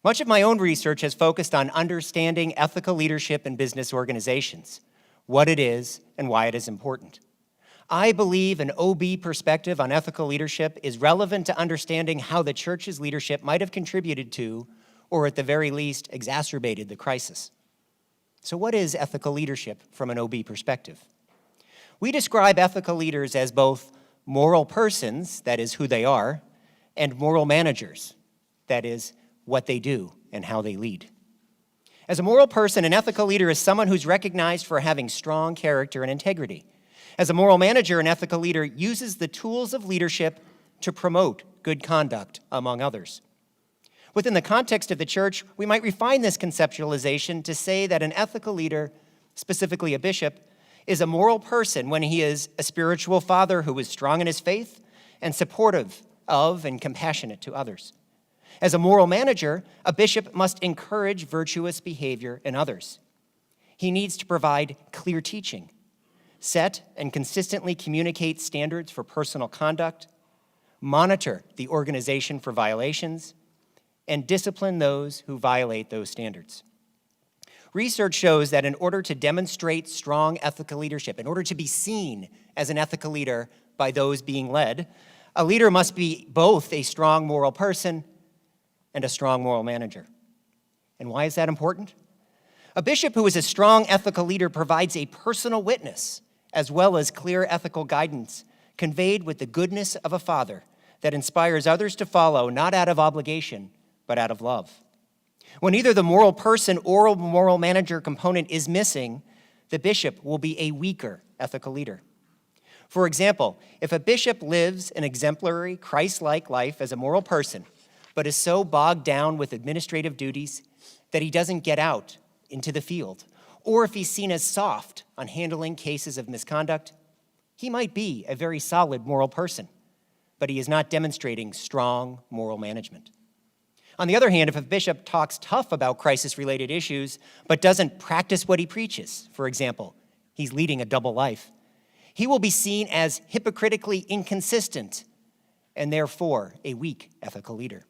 Much of my own research has focused on understanding ethical leadership in business organizations, what it is and why it is important. I believe an OB perspective on ethical leadership is relevant to understanding how the church's leadership might have contributed to, or at the very least, exacerbated the crisis. So what is ethical leadership from an OB perspective? We describe ethical leaders as both moral persons, that is who they are, and moral managers, that is what they do and how they lead. As a moral person, an ethical leader is someone who's recognized for having strong character and integrity. As a moral manager, an ethical leader uses the tools of leadership to promote good conduct, among others. Within the context of the church, we might refine this conceptualization to say that an ethical leader, specifically a bishop, is a moral person when he is a spiritual father who is strong in his faith and supportive of and compassionate to others. As a moral manager, a bishop must encourage virtuous behavior in others. He needs to provide clear teaching, set and consistently communicate standards for personal conduct, monitor the organization for violations, and discipline those who violate those standards. Research shows that in order to demonstrate strong ethical leadership, in order to be seen as an ethical leader by those being led, a leader must be both a strong moral person and a strong moral manager. And why is that important? A bishop who is a strong ethical leader provides a personal witness as well as clear ethical guidance conveyed with the goodness of a father that inspires others to follow, not out of obligation, but out of love. When either the moral person or moral manager component is missing, the bishop will be a weaker ethical leader. For example, if a bishop lives an exemplary, Christ-like life as a moral person, but is so bogged down with administrative duties that he doesn't get out into the field, or if he's seen as soft on handling cases of misconduct, he might be a very solid moral person, but he is not demonstrating strong moral management. On the other hand, if a bishop talks tough about crisis-related issues, but doesn't practice what he preaches, for example, he's leading a double life, he will be seen as hypocritically inconsistent and therefore a weak ethical leader.